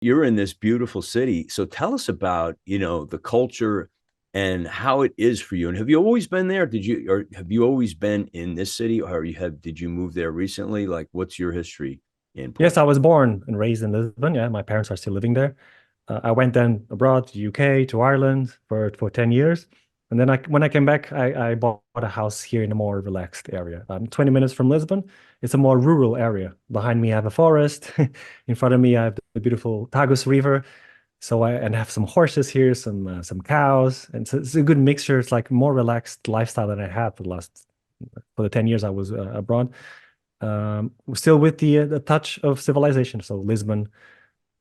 you're in this beautiful city. So tell us about, the culture and how it is for you. And have you always been there? Or have you always been in this city, or did you move there recently? Like, what's your history in Yes, I Portugal? was born and raised in Lisbon. Yeah, my parents are still living there. I went then abroad to UK, to Ireland for 10 years. And then when I came back, I bought a house here in a more relaxed area. 20 minutes from Lisbon. It's a more rural area. Behind me, I have a forest. In front of me, I have the beautiful Tagus River. So I have some horses here, some cows, and so it's a good mixture. It's like more relaxed lifestyle than I had for the 10 years I was abroad. Still with the touch of civilization. So Lisbon,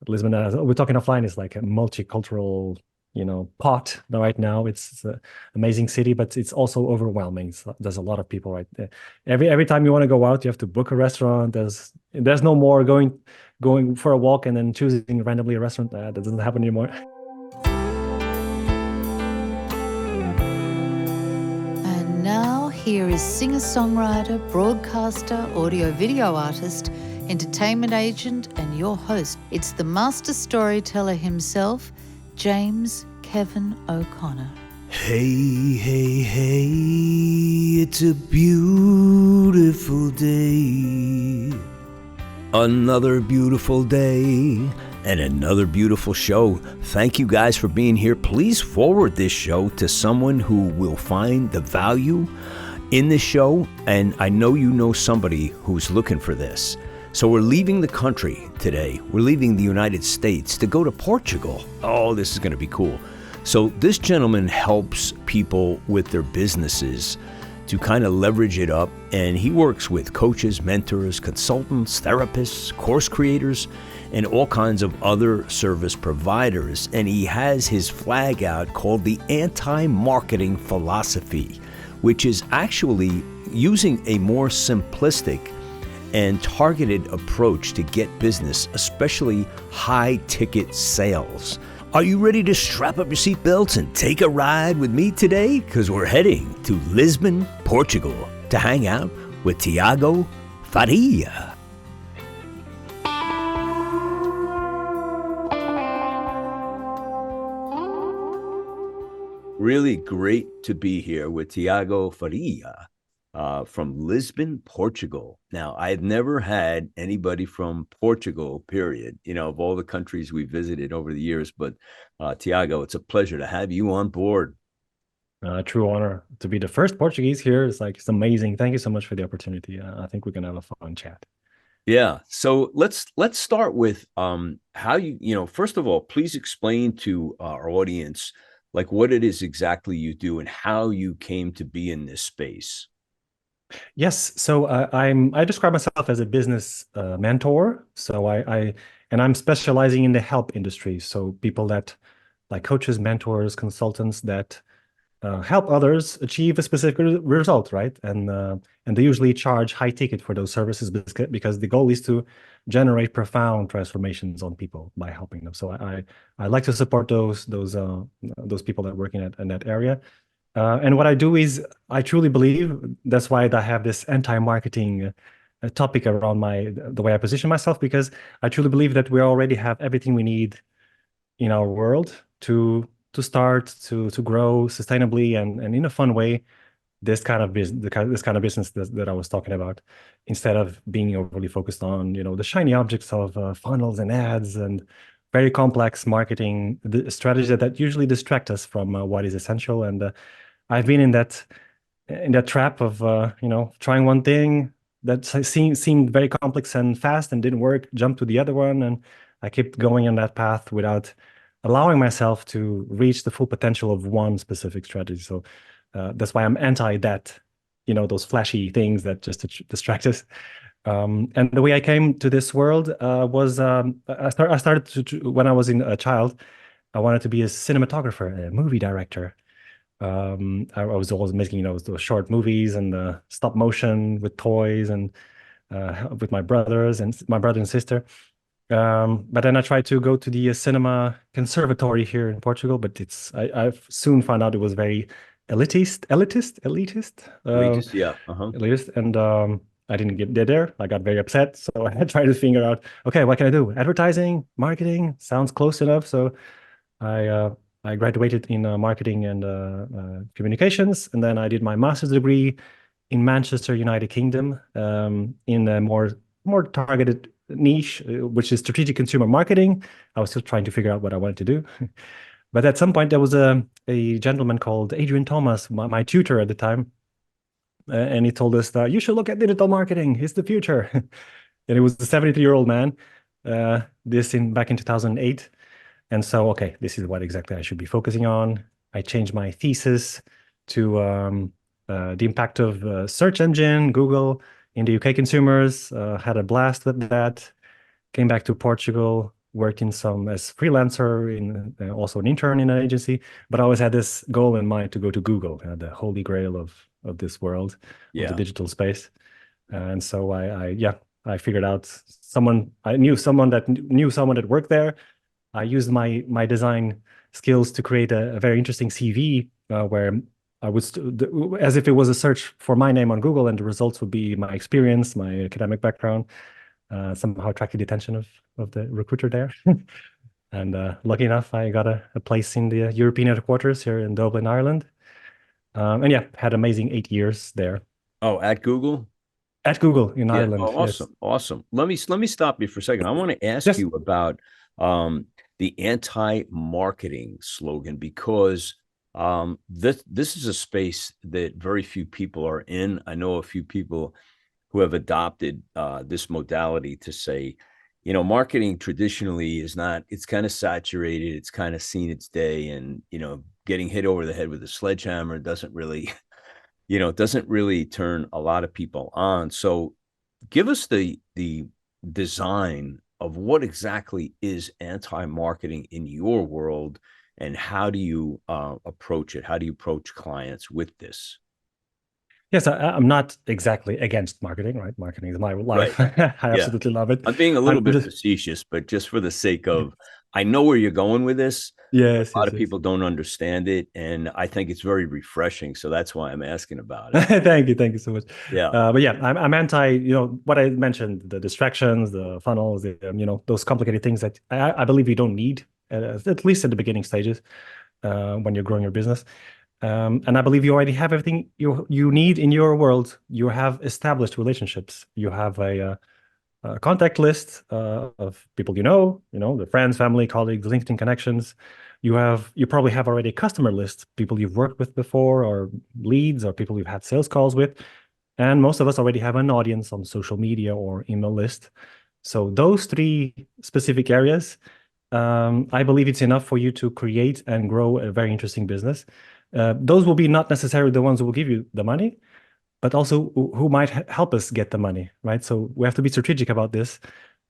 we're talking offline, is like a multicultural, pot right now. It's an amazing city, but it's also overwhelming. So there's a lot of people right there. Every time you want to go out, you have to book a restaurant. There's no more going for a walk and then choosing randomly a restaurant. That doesn't happen anymore. And now, here is singer songwriter, broadcaster, audio video artist, entertainment agent, and your host. It's the master storyteller himself, James Kevin O'Connor. Hey, hey, hey, it's a beautiful day. Another beautiful day and another beautiful show. Thank you guys for being here. Please forward this show to someone who will find the value in this show. And I know you know somebody who's looking for this. So we're leaving the country today. We're leaving the United States to go to Portugal. Oh, this is going to be cool. So this gentleman helps people with their businesses to kind of leverage it up. And he works with coaches, mentors, consultants, therapists, course creators, and all kinds of other service providers. And he has his flag out called the anti-marketing philosophy, which is actually using a more simplistic and targeted approach to get business, especially high-ticket sales. Are you ready to strap up your seatbelts and take a ride with me today? Because we're heading to Lisbon, Portugal, to hang out with Tiago Faria. Really great to be here with Tiago Faria from Lisbon, Portugal. Now, I've never had anybody from Portugal, period, of all the countries we visited over the years. But Tiago, it's a pleasure to have you on board. True honor to be the first Portuguese here. It's amazing. Thank you so much for the opportunity. I think we're gonna have a fun chat. Yeah. So let's start with how first of all, please explain to our audience like what it is exactly you do and how you came to be in this space. Yes, so I describe myself as a business mentor. So I'm specializing in the help industry. So people that like coaches, mentors, consultants that help others achieve a specific result, right? And they usually charge high ticket for those services because the goal is to generate profound transformations on people by helping them. So I like to support those people that are working in that area. And what I do is I truly believe that's why I have this anti-marketing topic around the way I position myself, because I truly believe that we already have everything we need in our world to start to grow sustainably and in a fun way this kind of business, this kind of business that I was talking about, instead of being overly focused on the shiny objects of funnels and ads and very complex marketing strategies that usually distract us from what is essential. And I've been in that trap of trying one thing that seemed very complex and fast and didn't work, jump to the other one, and I kept going on that path without allowing myself to reach the full potential of one specific strategy. So that's why I'm anti that, those flashy things that just distract us. And the way I came to this world was I started when I was a child. I wanted to be a cinematographer, a movie director. I was always making, those short movies and stop motion with toys and with my brother and sister. But then I tried to go to the cinema conservatory here in Portugal, but I soon found out it was very elitist, Elitist, yeah. Uh-huh. elitist, and I didn't get there. I got very upset. So I tried to figure out, okay, what can I do? Advertising, marketing, sounds close enough. So I graduated in marketing and communications, and then I did my master's degree in Manchester, United Kingdom, in a more targeted niche, which is strategic consumer marketing. I was still trying to figure out what I wanted to do. But at some point, there was a gentleman called Adrian Thomas, my tutor at the time, and he told us that you should look at digital marketing. It's the future. And it was a 73-year-old man, back in 2008. And so, okay, this is what exactly I should be focusing on. I changed my thesis to the impact of search engine, Google, in the UK consumers. Had a blast with that. Came back to Portugal, worked in some as freelancer, in also an intern in an agency. But I always had this goal in mind to go to Google, the holy grail of this world, of the digital space. And so I figured out I knew someone that worked there. I used my design skills to create a very interesting CV where I would, as if it was a search for my name on Google, and the results would be my experience, my academic background. Somehow attracted the attention of the recruiter there. And lucky enough, I got a place in the European headquarters here in Dublin, Ireland. And yeah, had amazing 8 years there. Oh, at Google? At Google in Ireland. Oh, awesome. Yes. Awesome. Let me stop you for a second. I want to ask you about the anti-marketing slogan, because this is a space that very few people are in. I know a few people who have adopted this modality to say, marketing traditionally is not, it's kind of saturated, it's kind of seen its day, and, getting hit over the head with a sledgehammer doesn't really, doesn't really turn a lot of people on. So give us the design of what exactly is anti-marketing in your world, and how do you approach it? How do you approach clients with this? Yes, I'm not exactly against marketing, right? Marketing is my life. Right. I absolutely love it. I'm being a little bit facetious, but just for the sake of, I know where you're going with this. Yes, a lot of people don't understand it, and I think it's very refreshing. So that's why I'm asking about it. Thank you so much. Yeah, but yeah, I'm anti. What I mentioned, the distractions, the funnels, those complicated things that I believe you don't need, at least at the beginning stages, when you're growing your business. And I believe you already have everything you need in your world. You have established relationships. You have a contact list of people the friends, family, colleagues, LinkedIn connections. You probably have already a customer list, people you've worked with before, or leads, or people you've had sales calls with. And most of us already have an audience on social media or email list. So those three specific areas, I believe it's enough for you to create and grow a very interesting business. Those will be not necessarily the ones who will give you the money, but also who might help us get the money, right? So we have to be strategic about this.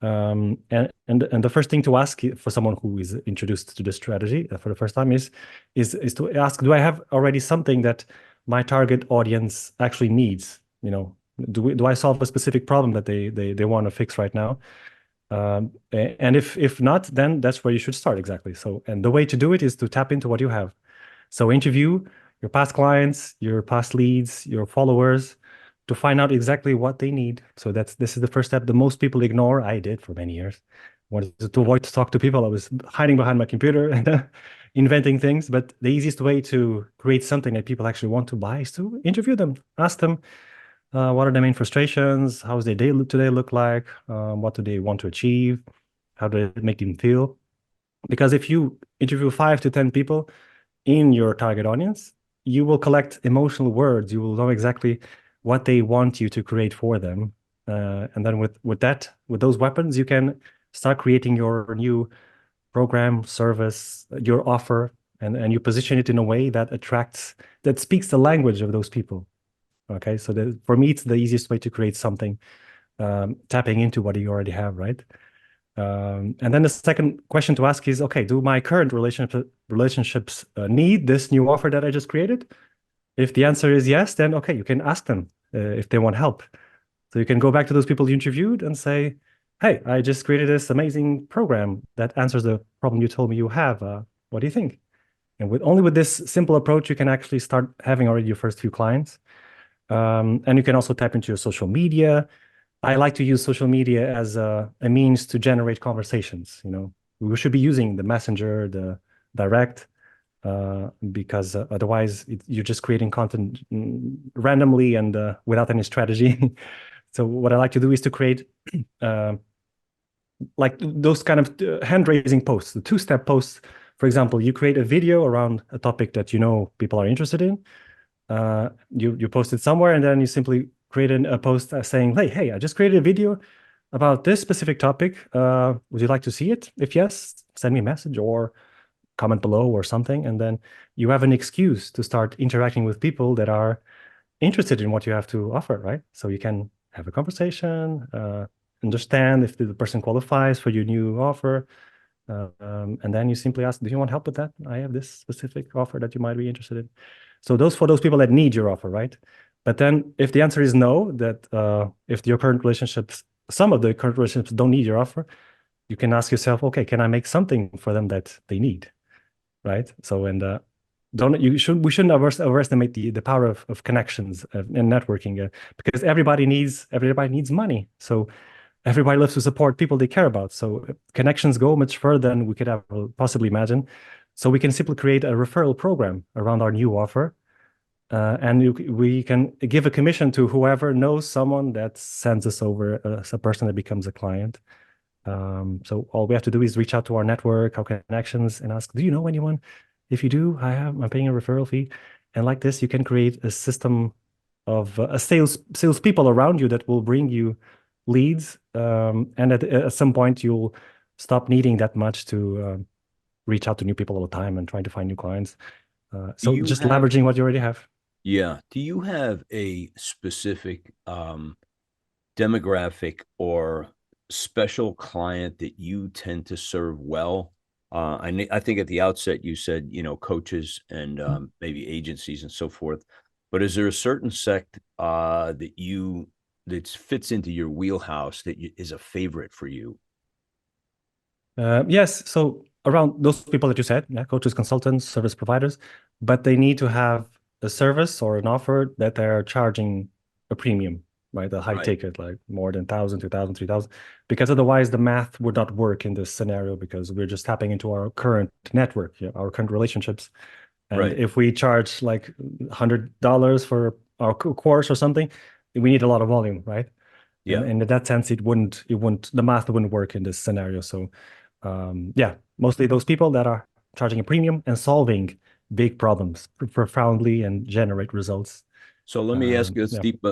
And the first thing to ask for someone who is introduced to this strategy for the first time is to ask, do I have already something that my target audience actually needs? Do I solve a specific problem that they want to fix right now? And if not, then that's where you should start exactly. So, and the way to do it is to tap into what you have. So interview your past clients, your past leads, your followers, to find out exactly what they need. So this is the first step that most people ignore. I did for many years. Wanted to avoid to talk to people. I was hiding behind my computer and inventing things. But the easiest way to create something that people actually want to buy is to interview them. Ask them, what are their main frustrations? How's their day today look like? What do they want to achieve? How do it make them feel? Because if you interview 5 to 10 people in your target audience, you will collect emotional words. You will know exactly what they want you to create for them. And then with those weapons, you can start creating your new program, service, your offer, and you position it in a way that speaks the language of those people. Okay, so for me, it's the easiest way to create something, tapping into what you already have, right? And then the second question to ask is, okay, do my current relationships need this new offer that I just created? If the answer is yes, then okay, you can ask them if they want help. So you can go back to those people you interviewed and say, hey, I just created this amazing program that answers the problem you told me you have. What do you think? And only with this simple approach, you can actually start having already your first few clients. And you can also tap into your social media. I like to use social media as a means to generate conversations. We should be using the messenger, the direct, because otherwise you're just creating content randomly and without any strategy. So what I like to do is to create like those kind of hand-raising posts, the two-step posts. For example, you create a video around a topic that people are interested in. You post it somewhere, and then you simply create a post saying, hey, I just created a video about this specific topic. Would you like to see it? If yes, send me a message or comment below or something. And then you have an excuse to start interacting with people that are interested in what you have to offer, right? So you can have a conversation, understand if the person qualifies for your new offer. And then you simply ask, do you want help with that? I have this specific offer that you might be interested in. So for those people that need your offer, right? But then if the answer is no, that if your current relationships, some of the current relationships don't need your offer, you can ask yourself, okay, can I make something for them that they need, right? So, and we shouldn't overestimate the power of connections and networking, because everybody needs money. So everybody loves to support people they care about. So connections go much further than we could ever possibly imagine. So we can simply create a referral program around our new offer. And we can give a commission to whoever knows someone that sends us over a person that becomes a client. So all we have to do is reach out to our network, our connections, and ask, do you know anyone? If you do, I'm paying a referral fee. And like this, you can create a system of salespeople around you that will bring you leads. And at some point, you'll stop needing that much to reach out to new people all the time and trying to find new clients. So just leveraging what you already have. Yeah. Do you have a specific demographic or special client that you tend to serve well? I think at the outset you said, coaches and maybe agencies and so forth. But is there a certain sect that fits into your wheelhouse that is a favorite for you? Yes. So around those people that you said, coaches, consultants, service providers, but they need to have a service or an offer that they're charging a premium, right? A high ticket, like more than 1,000, 2,000, 3,000, because otherwise the math would not work in this scenario, because we're just tapping into our current network, our current relationships. And if we charge like $100 for our course or something, we need a lot of volume, right? Yeah. And in that sense, the math wouldn't work in this scenario. So mostly those people that are charging a premium and solving big problems profoundly and generate results. So let me ask you,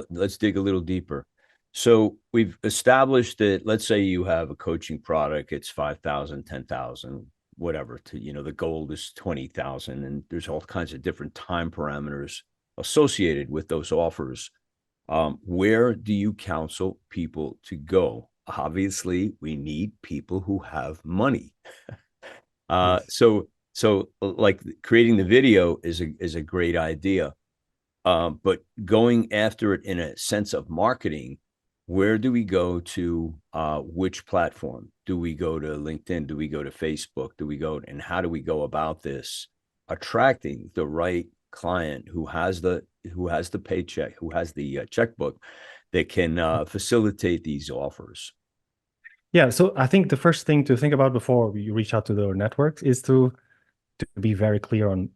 let's dig a little deeper. So we've established that, let's say you have a coaching product, it's 5,000, 10,000, whatever, the goal is 20,000, and there's all kinds of different time parameters associated with those offers. Where do you counsel people to go? Obviously, we need people who have money. So like creating the video is a great idea. But going after it in a sense of marketing, where do we go to? Which platform? Do we go to LinkedIn? Do we go to Facebook? And how do we go about this? Attracting the right client who has the paycheck, who has the checkbook that can facilitate these offers. Yeah, so I think the first thing to think about before you reach out to the networks is to be very clear on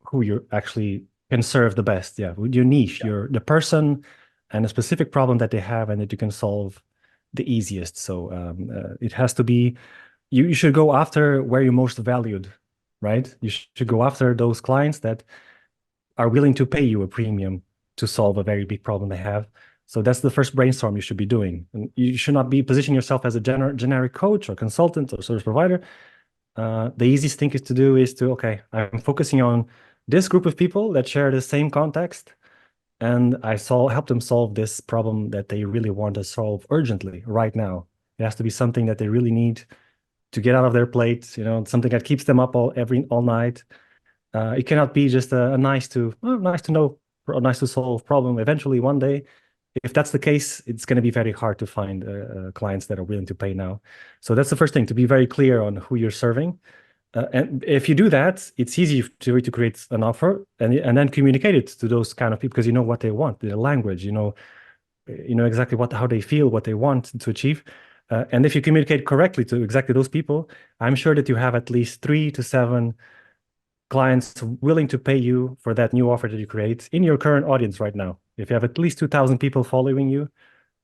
who you actually can serve the best. Yeah, your niche, the person and a specific problem that they have and that you can solve the easiest. So it has to be, you should go after where you're most valued, right? You should go after those clients that are willing to pay you a premium to solve a very big problem they have. So that's the first brainstorm you should be doing. And you should not be positioning yourself as a generic coach or consultant or service provider. The easiest thing is to, okay, I'm focusing on this group of people that share the same context, and I help them solve this problem that they really want to solve urgently right now. It has to be something that they really need to get out of their plate, something that keeps them up all night. It cannot be just a nice to know, or nice to solve problem. Eventually, one day, if that's the case, it's going to be very hard to find clients that are willing to pay now. So that's the first thing, to be very clear on who you're serving. And if you do that, it's easy to create an offer and then communicate it to those kind of people because you know what they want, their language, you know exactly how they feel, what they want to achieve. And if you communicate correctly to exactly those people, I'm sure that you have at least 3 to 7 clients willing to pay you for that new offer that you create in your current audience right now. If you have at least 2,000 people following you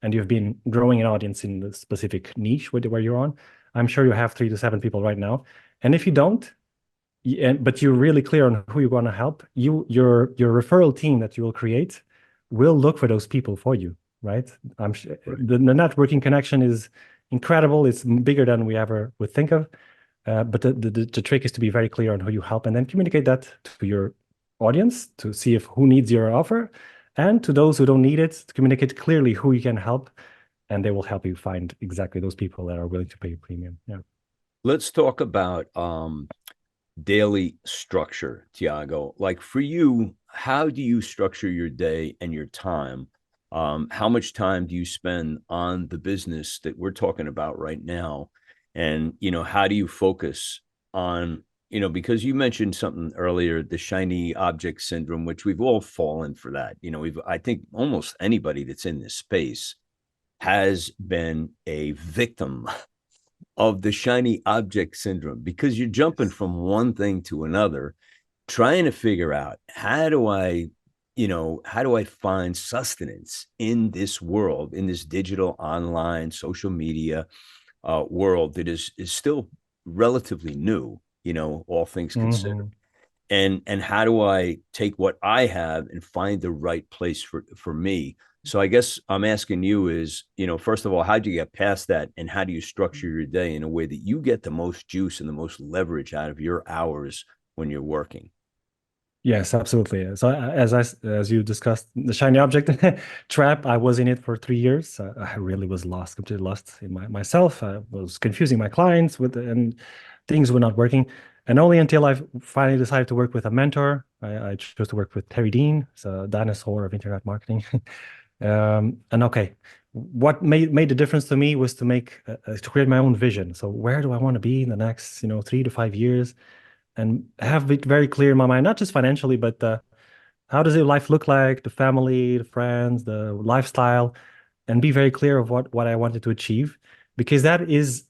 and you've been growing an audience in the specific niche where you're on, I'm sure you have 3 to 7 people right now. And if you don't, but you're really clear on who you're going to help, your referral team that you will create will look for those people for you, right? I'm sure the networking connection is incredible. It's bigger than we ever would think of. But the trick is to be very clear on who you help and then communicate that to your audience to see if who needs your offer, and to those who don't need it, to communicate clearly who you can help, and they will help you find exactly those people that are willing to pay a premium. Yeah. Let's talk about daily structure, Tiago. Like for you, how do you structure your day and your time? How much time do you spend on the business that we're talking about right now? And, how do you focus on, because you mentioned something earlier, the shiny object syndrome, which we've all fallen for that. I think almost anybody that's in this space has been a victim of the shiny object syndrome because you're jumping from one thing to another, trying to figure out how do I find sustenance in this world, in this digital, online, social media world that is still relatively new, all things considered. And how do I take what I have and find the right place for me? So I guess I'm asking you is, first of all, how do you get past that, and how do you structure your day in a way that you get the most juice and the most leverage out of your hours when you're working? Yes, absolutely. So as you discussed, the shiny object trap, I was in it for 3 years. I really was lost, completely lost in myself. I was confusing my clients and things were not working. And only until I finally decided to work with a mentor, I chose to work with Terry Dean, a dinosaur of internet marketing. And okay, what made the difference to me was to create my own vision. So where do I want to be in the next, 3 to 5 years? And have it very clear in my mind, not just financially, but how does your life look like, the family, the friends, the lifestyle, and be very clear of what I wanted to achieve, because that is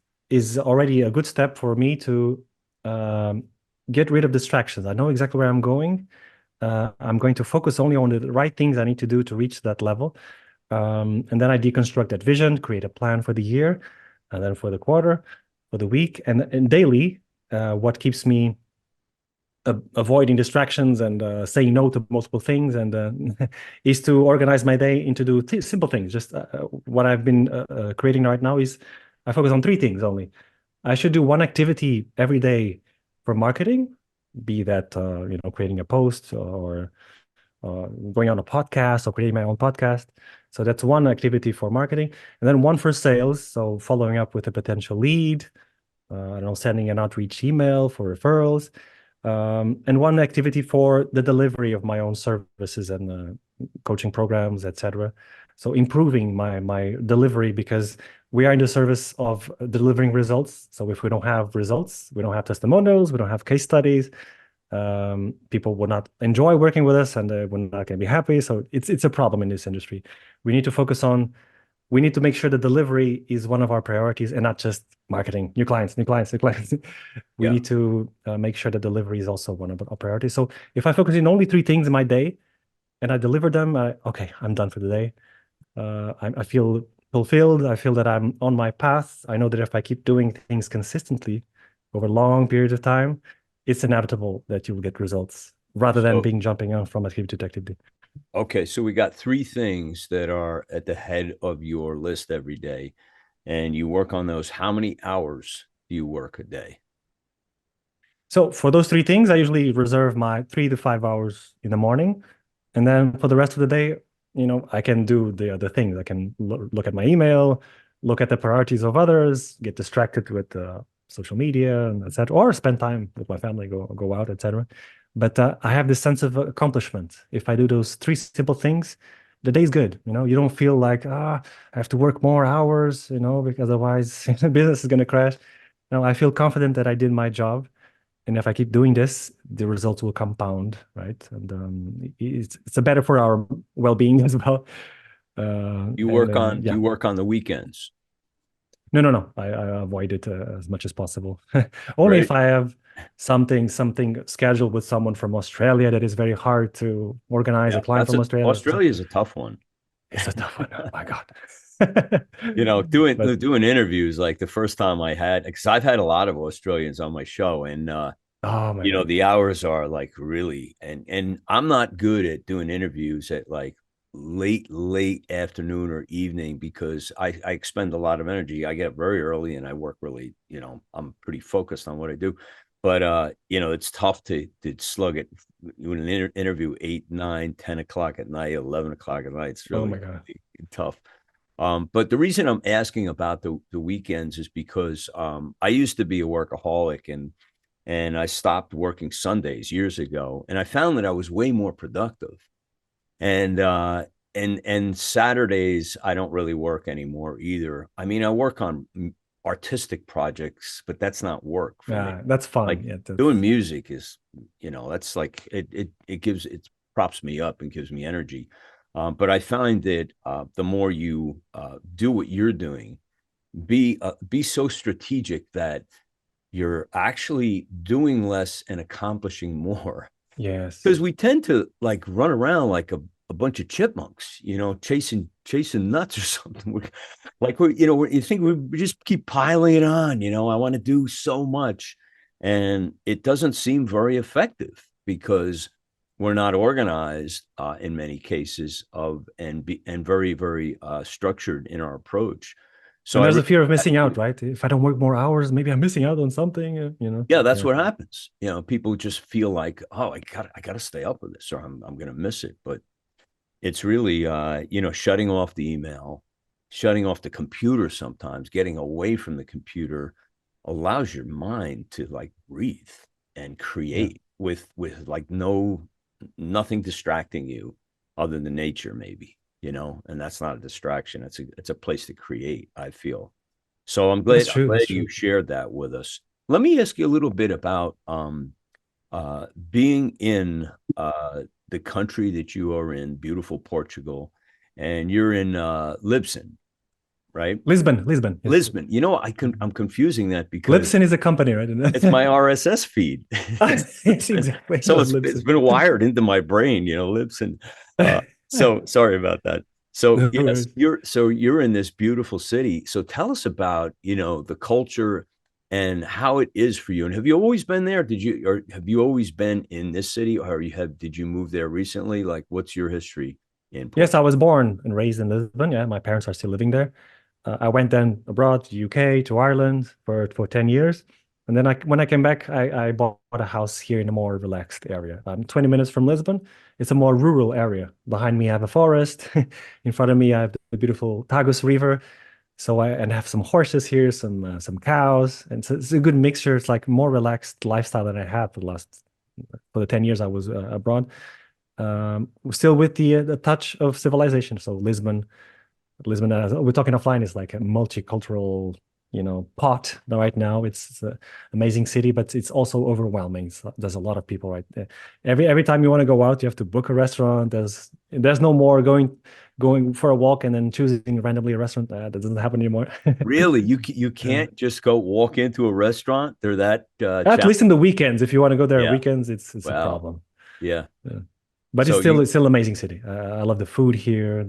already a good step for me to get rid of distractions. I know exactly where I'm going. I'm going to focus only on the right things I need to do to reach that level. And then I deconstruct that vision, create a plan for the year, and then for the quarter, for the week, and daily, what keeps me avoiding distractions and saying no to multiple things, and is to organize my day into simple things. Just what I've been creating right now is I focus on 3 things only. I should do one activity every day for marketing, be that creating a post or going on a podcast or creating my own podcast. So that's one activity for marketing, and then one for sales. So following up with a potential lead, I don't know, sending an outreach email for referrals, and one activity for the delivery of my own services and coaching programs, etc. So improving my delivery, because we are in the service of delivering results. So if we don't have results, we don't have testimonials, we don't have case studies, people will not enjoy working with us, and we're not going to be happy. So it's a problem in this industry. We need to make sure the delivery is one of our priorities and not just marketing, new clients. We need to make sure that delivery is also one of our priorities. So if I focus in only 3 things in my day and I deliver them, okay, I'm done for the day. I feel fulfilled. I feel that I'm on my path. I know that if I keep doing things consistently over long periods of time, it's inevitable that you will get results rather than jumping on from activity to activity. Okay, so we got 3 things that are at the head of your list every day, and you work on those. How many hours do you work a day? So for those 3 things, I usually reserve my 3 to 5 hours in the morning, and then for the rest of the day, I can do the other things. I can look at my email, look at the priorities of others, get distracted with social media, and etc., or spend time with my family, go out, etc. But I have this sense of accomplishment. If I do those 3 simple things, the day's good. You don't feel like I have to work more hours, because otherwise business is going to crash. No, I feel confident that I did my job, if I keep doing this, the results will compound, right? And it's a better for our well-being as well. Do you work on the weekends? No. I avoid it as much as possible. Only Right. if I have something scheduled with someone from Australia that is very hard to organize. Yeah, A client from Australia. Australia is a tough one. It's a tough one. Oh my God. Doing interviews, like the first time I had, because I've had a lot of Australians on my show, and oh my God. the hours are like really, and I'm not good at doing interviews at like late afternoon or evening, because I expend a lot of energy. I get up very early and I work really, I'm pretty focused on what I do. But it's tough to slug it when an interview 8, 9, 10 o'clock at night, 11 o'clock at night. It's Oh really my God. tough. But the reason I'm asking about the weekends is because I used to be a workaholic, and I stopped working Sundays years ago, and I found that I was way more productive. And Saturdays I don't really work anymore either. I mean, I work on artistic projects, but that's not work for me. That's fun. Like Yeah, doing music is, that's like it props me up and gives me energy. But I find that the more you do what you're doing, be so strategic that you're actually doing less and accomplishing more. yes. Because we tend to like run around like a bunch of chipmunks, chasing nuts or something. You think we just keep piling it on. I want to do so much, and it doesn't seem very effective because we're not organized in many cases and very, very structured in our approach. So And there's a fear of missing out, right? If I don't work more hours, maybe I'm missing out on something, Yeah, that's what happens. People just feel like, oh, I gotta stay up with this, or I'm gonna miss it. But it's really shutting off the email, shutting off the computer, sometimes getting away from the computer allows your mind to like breathe and create with like nothing distracting you other than nature, maybe, and that's not a distraction. It's a place to create, I feel. So I'm glad you shared that with us. Let me ask you a little bit about being in the country that you are in, beautiful Portugal, and you're in Lisbon, right? Lisbon. Yes. Lisbon. I'm confusing that because Lisbon is a company, right? It's my RSS feed. Yes, exactly. So it's been wired into my brain, Lisbon. So sorry about that. So No yes, worries. you're in this beautiful city. So tell us about, the culture and how it is for you. And have you always been there? Have you always been in this city, or did you move there recently? Like, what's your history in Portugal? Yes, I was born and raised in Lisbon. Yeah, my parents are still living there. I went then abroad to UK, to Ireland for 10 years. And then when I came back, I bought a house here in a more relaxed area. I'm 20 minutes from Lisbon. It's a more rural area. Behind me, I have a forest. In front of me, I have the beautiful Tagus River. So I have some horses here, some cows, and so it's a good mixture. It's like more relaxed lifestyle than I had for the 10 years I was abroad. Still with the touch of civilization. So Lisbon, we're talking offline, is like a multicultural, pot right now. It's an amazing city, but it's also overwhelming. So there's a lot of people right there. Every time you want to go out, you have to book a restaurant. There's no more going for a walk and then choosing randomly a restaurant. That doesn't happen anymore. Really? You can't just go walk into a restaurant? They're that at least in the weekends. If you want to go there Yeah. weekends, it's a problem. Yeah. But So it's still an amazing city. I love the food here.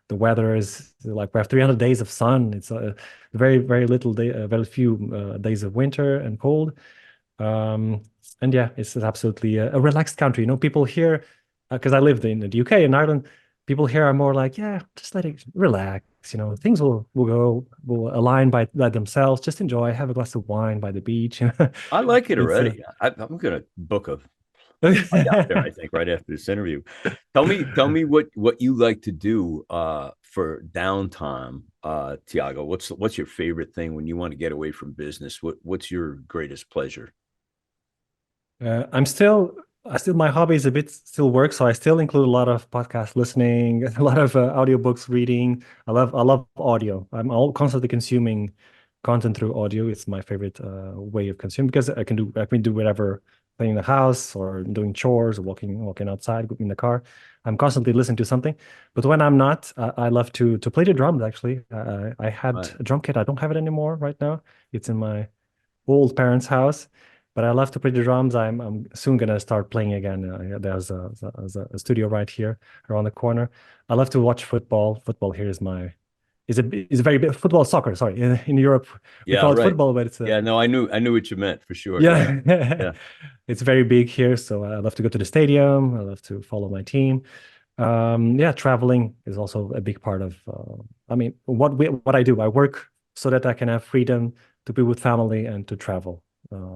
The weather is like we have 300 days of sun. It's very, very very few days of winter and cold. And yeah, it's absolutely a relaxed country. People here, because I lived in the UK and Ireland, people here are more like, yeah, just let it relax. Things will align by themselves. Just enjoy, have a glass of wine by the beach. I like it already. I'm gonna book a flight out there, I think, right after this interview. Tell me what you like to do for downtime, Tiago. What's your favorite thing when you want to get away from business? What's your greatest pleasure? My hobby is a bit still work, so I still include a lot of podcast listening, a lot of audiobooks reading. I love audio. I'm all constantly consuming content through audio. It's my favorite way of consuming because I can do whatever, cleaning the house or doing chores or walking outside in the car. I'm constantly listening to something. But when I'm not, I love to play the drums. Actually, I had a drum kit. I don't have it anymore right now. It's in my old parents' house. But I love to play the drums. I'm soon gonna start playing again. There's a studio right here around the corner. I love to watch football. Football here is a very big football, soccer. Sorry, in Europe we call it football, but it's no, I knew what you meant for sure. Yeah, yeah. It's very big here. So I love to go to the stadium. I love to follow my team. Traveling is also a big part of. I mean, what I do, I work so that I can have freedom to be with family and to travel.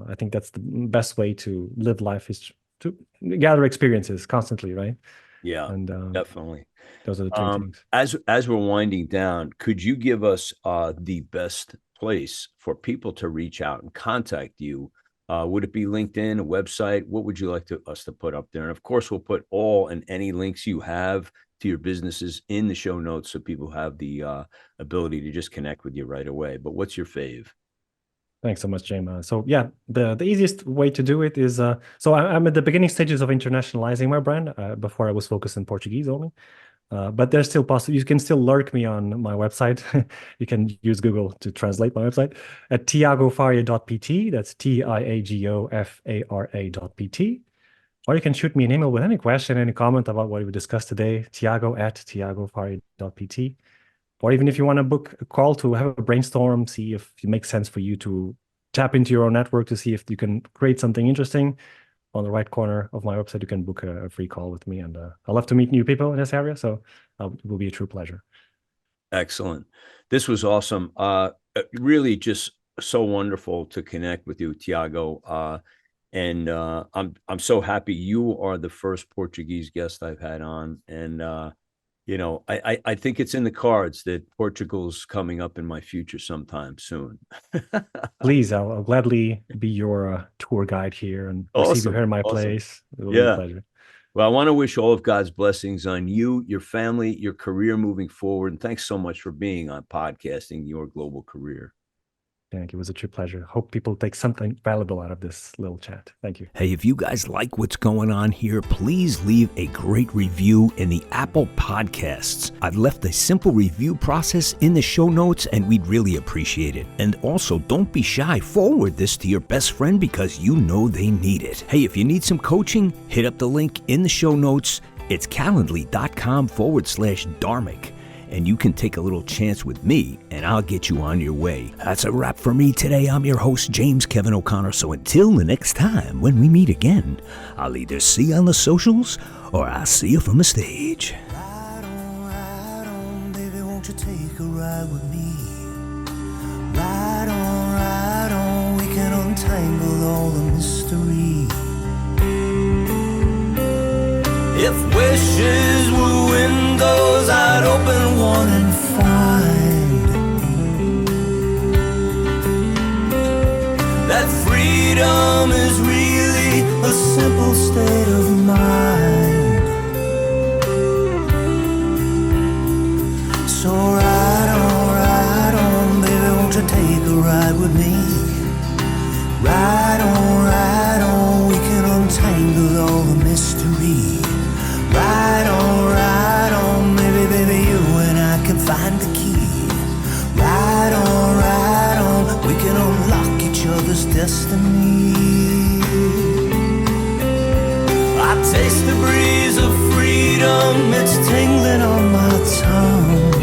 I think that's the best way to live life, is to gather experiences constantly, right? Yeah, and definitely. Those are the three things. As we're winding down, could you give us the best place for people to reach out and contact you? Would it be LinkedIn, a website? What would you like us to put up there? And of course, we'll put all and any links you have to your businesses in the show notes so people have the ability to just connect with you right away. But what's your fave? Thanks so much, James. So yeah, the easiest way to do it is, so I'm at the beginning stages of internationalizing my brand. Before I was focused in Portuguese only, but there's still possible. You can still lurk me on my website. You can use Google to translate my website at tiagofaria.pt. That's TIAGOFARA.pt. Or you can shoot me an email with any question, any comment about what we discussed today, tiago@tiagofaria.pt. Or even if you want to book a call to have a brainstorm, see if it makes sense for you to tap into your own network to see if you can create something interesting. On the right corner of my website, you can book a free call with me. And I love to meet new people in this area. So it will be a true pleasure. Excellent. This was awesome. Really just so wonderful to connect with you, Tiago. And I'm so happy you are the first Portuguese guest I've had on. And I think it's in the cards that Portugal's coming up in my future sometime soon. Please, I'll gladly be your tour guide here and receive you here in my place. It will be a pleasure. Well, I want to wish all of God's blessings on you, your family, your career moving forward. And thanks so much for being on Podcasting Your Global Career. Thank you. It was a true pleasure. Hope people take something valuable out of this little chat. Thank you. Hey, if you guys like what's going on here, please leave a great review in the Apple Podcasts. I've left a simple review process in the show notes, and we'd really appreciate it. And also, don't be shy. Forward this to your best friend because you know they need it. Hey, if you need some coaching, hit up the link in the show notes. It's calendly.com/Dharmic. And you can take a little chance with me, and I'll get you on your way. That's a wrap for me today. I'm your host, James Kevin O'Connor. So until the next time when we meet again, I'll either see you on the socials or I'll see you from the stage. Ride on, baby, won't you take a ride with me? Ride on, we can untangle all the mystery. If wishes were windows, I'd open one and find that freedom is really a simple state of mind. So ride on, baby, won't you take a ride with me? Ride on, we can untangle all the mystery. Ride on, baby, you and I can find the key. Ride on, we can unlock each other's destiny. I taste the breeze of freedom, it's tingling on my tongue.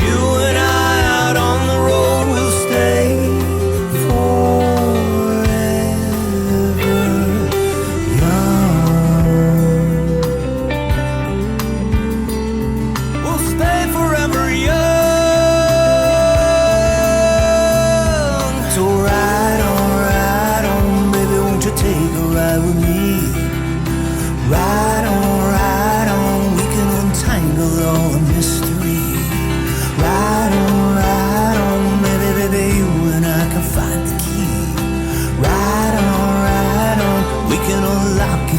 You and I out on the road will stay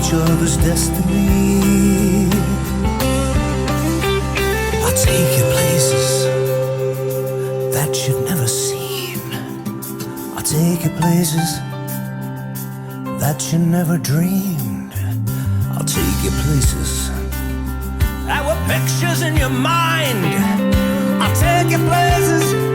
each other's destiny. I'll take you take you places that you never dreamed. I'll take you places that were pictures in your mind. I'll take you places